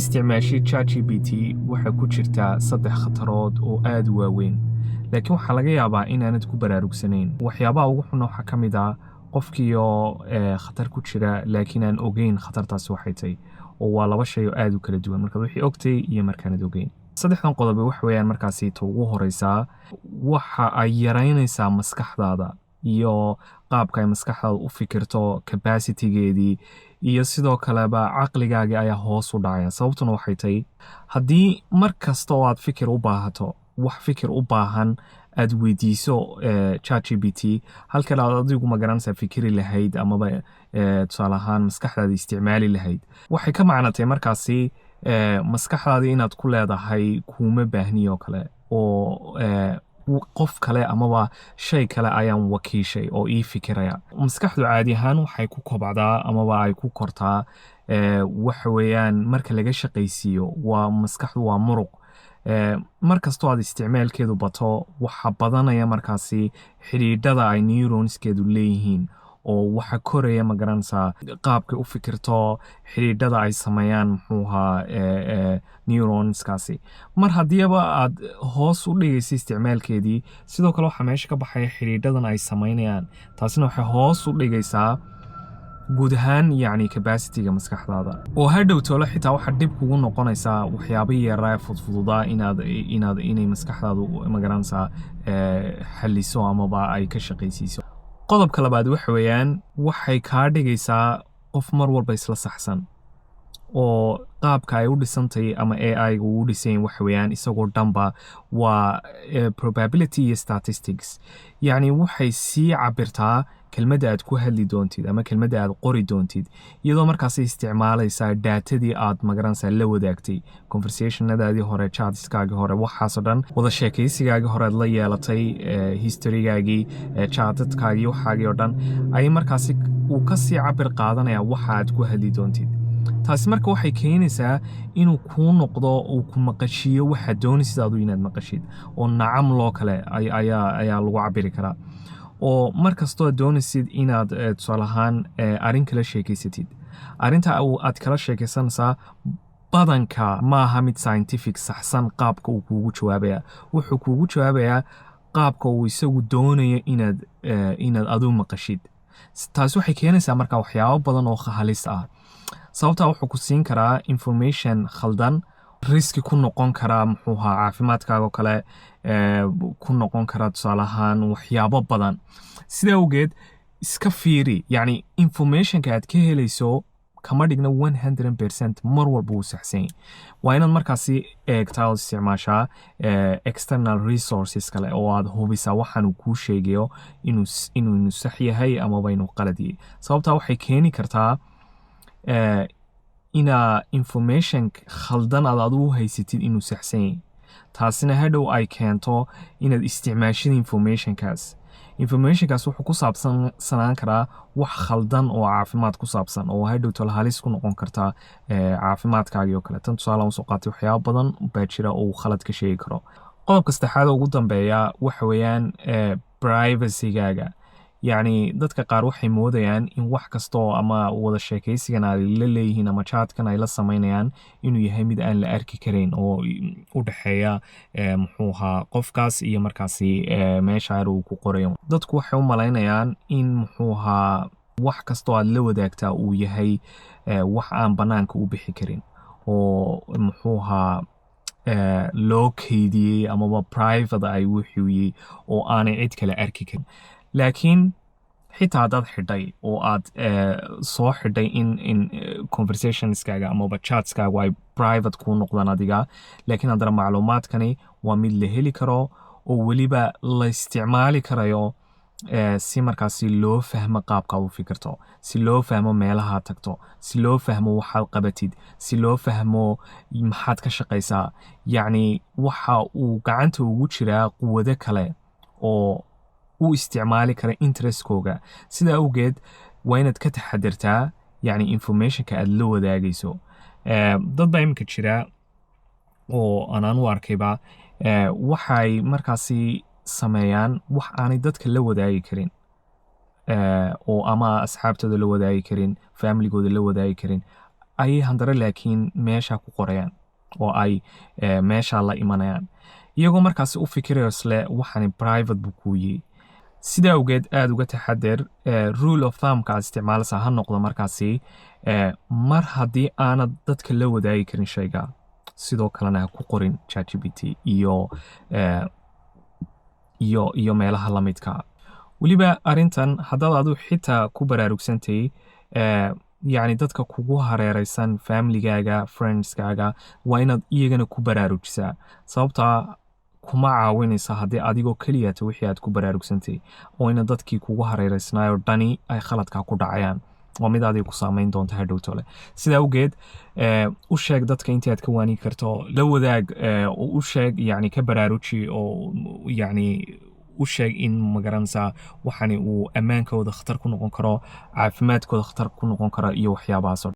isticmaashii ChatGPT waxay ku jirtaa 3 khatarood oo aad u waaweyn laakiin waxaa laga yaabaa inaanad ku baraarugsanayn waxyaabaha ugu xun waxaa ka mid ah qofkiiyo khatar ku jira laakiin aan ogeyn khatartaasi waxay tahay oo waa laba shay oo aad u kala duwan marka wixii ogtay iyo markaanad ogeyn saddexdan qodob wax weeyaan markaasi ta ugu horeysa waxa ay yaraynaysaa maskaxdaada iyo qaabka ay maskaxdaada u fikirto capacity-geedii iyo sidoo kaleba caqligaaga ayaa hoos u dhacaya sababtuna waxay tahay haddii mar kasta oo aad fikir u baahato wax fikir u baahan aad weydiiso ChatGPT halkan aad adigu ma garanaysaa fikiri lahayd amaba tusaale ahaan maskaxdaada isticmaali lahayd waxay ka macnatay markaasi maskaxdaada inaad ku leedahay kuma baahni oo kale oo qof kale amaba shay kale ayaan wakiishay oo ii fikiraya maskaxdu caadi ahaan waxay ku kobcdaa amaba ay ku kortaa waxa weeyaan marka laga shaqaysiiyo waa maskaxdu waa muruq markastoo aad isticmaalkeedu bato waxa badanaya markaasi xidhiidhada ay neuronskeedu leeyihiin oo waxa koraya ma garanaysaa qaabkay u fikirto xidhiidhada ay sameeyaan muxuu ahaa neuronskaasi mar haddiiba aad hoos u dhigaysa isticmaalkeedii sidoo kale waxaa meesha ka baxaya xidhiidhadan ay sameynayaan taasina waxay hoos u dhigaysaa guud ahaan yacni capacity-ga maskaxdaada oo hadhow toole xitaa waxaa dhib kugu noqonaysaa waxyaabo yaraa fudfududaa inay maskaxdaadu ma garanaysaa xalliso amaba ay ka shaqaysiiso qodobka labaad waxa weeyaan waxay kaa dhigaysaa qof mar walba isla saxsan oo qaabka ay u dhisantay ama AI-ga uu dhisan waxa weeyaan isagoo dhanba waa probability iyo statistics yacni waxay sii cabirtaa kelmadda aad ku hadli doontid ama kelmadda aad qori doontid iyadoo markaasi isticmaalaysaa daatadii aad magaranaysaa la wadaagtay conversationadaadii hore chatskaagii hore waxaasoo dhan wada sheekaysigaagii hore aad la yeelatay historygaagii chatadkaagii waxaagii oo dhan ayay markaasi uu ka sii cabir qaadanaya waxa aad ku hadli doontid taasi marka waxay keenaysaa inuu kuu noqdo uu ku maqashiyo waxaad doonaysid adu inaad maqashid oo nacam loo kale ayaa lagu cabiri karaa oo mar kastoo aad doonaysid inaad tusaale ahaan arrin kala sheekaysatid arrinta aad kala sheekaysanaysaa badanka maaha mid scientific saxsan qaabka uu kuugu jawaabaya wuxuu kuugu jawaabayaa qaabka uu isagu doonayo inaad adu maqashid taasi waxay keenaysaa marka waxyaabo badan oo halis ah sababtaa wuxuu ku siin karaa information khaldan riski ku noqon karaa muxuu ahaa caafimaadkaaga oo kale ku noqon karaa tusaale ahaan waxyaabo badan sidaa awgeed iska fiiri yacni informationka aad ka helayso kama dhigna 100% mar walba uu saxsan yahay waa inaad markaasi eegtaa oo isticmaashaa external resources kale oo aad hubisaa waxaan uu kuu sheegayo inuu sax yahay amaba inuu qalad yahay sababtaa waxay keeni kartaa inaa information khaldan aad adigu haysatid inuu saxsan yahay taasina hadhow ay keento inaad isticmaashid informationkaas wuxuu ku saabsanaan karaa wax khaldan oo caafimaad ku saabsan oo hadhow tole halis ku noqon kartaa caafimaadkaagii oo kale tan tusaale usoo qaatay waxyaabo badan baa jira oo uu khalad ka sheegi karo qodobka saddexaad ugu dambeeya waxa weeyaan privacy-gaaga yacni dadka qaar waxay moodayaan in wax kastoo ama wada sheekaysigan ay la leeyihiin ama chatkan ay la samaynayaan inuu yahay mid aan la arki karayn oo u dhexeeya muxuu ahaa qofkaas iyo markaasi meesha ar uu ku qorayo dadku waxay u malaynayaan in muxuu ahaa wax kastoo aad la wadaagtaa uu yahay wax aan bannaanka u bixi karin oo muxuu ahaa loo keydiyey amaba private ay wuxuuyey oo aanay cid kale arki karin laakiin xitaa haddaad xidhay oo aad soo xidhay in conversationskaaga amaba chatskaagu ay private kuu noqdaan adiga laakiin haddana macluumaadkani waa mid la heli karo oo weliba la isticmaali karayo si markaasi loo fahmo qaabkaad u fikirto si loo fahmo meelahaad tagto si loo fahmo waxaad qabatid si loo fahmo maxaad ka shaqaysaa yacni waxa uu gacanta ugu jiraa quwado kale oo u isticmaali kara interestkooga sidaa awgeed waa inaad ka taxadirtaa yacni informationka aad la wadaagayso dad baa iminka jira oo anaan u arkayba waxay markaasi sameeyaan wax aanay dadka la wadaagi karin oo ama asxaabtooda la wadaagi karin familigooda la wadaagi karin ayay handare laakiin meesha ku qorayaan oo ay meesha la imanayaan iyagoo markaasi u fikirayo isle waxani private buu kuu yihi sidaa awgeed aad uga taxadeer rule of thumbka aad isticmaalaysa ha noqdo markaasi mar haddii aanad dadka la wadaagi karin shayga sidoo kalena ha ku qorin ChatGPT iyo meelaha la midka weliba arrintan haddaad adigu xitaa ku baraarugsantay yacni dadka kugu hareeraysan familygaaga friendskaaga waa inaad iyagana ku baraarujisaa sababtaa kuma caawinaysa haddii adigoo keliyata wixii aad ku baraarugsantay oo ina dadkii kugu hareeraysnaayoo dhani ay khaladkaa ku dhacayaan waa mid adiga ku saamayn doonta hadhowtole sidaa awgeed u sheeg dadka intii aad ka waani karto la wadaag u sheeg yacni ka baraaruji oo yacni u sheeg in magaranaysaa waxani uu ammaankooda khatar ku noqon karo caafimaadkooda khatar ku noqon karo iyo waxyaabahaas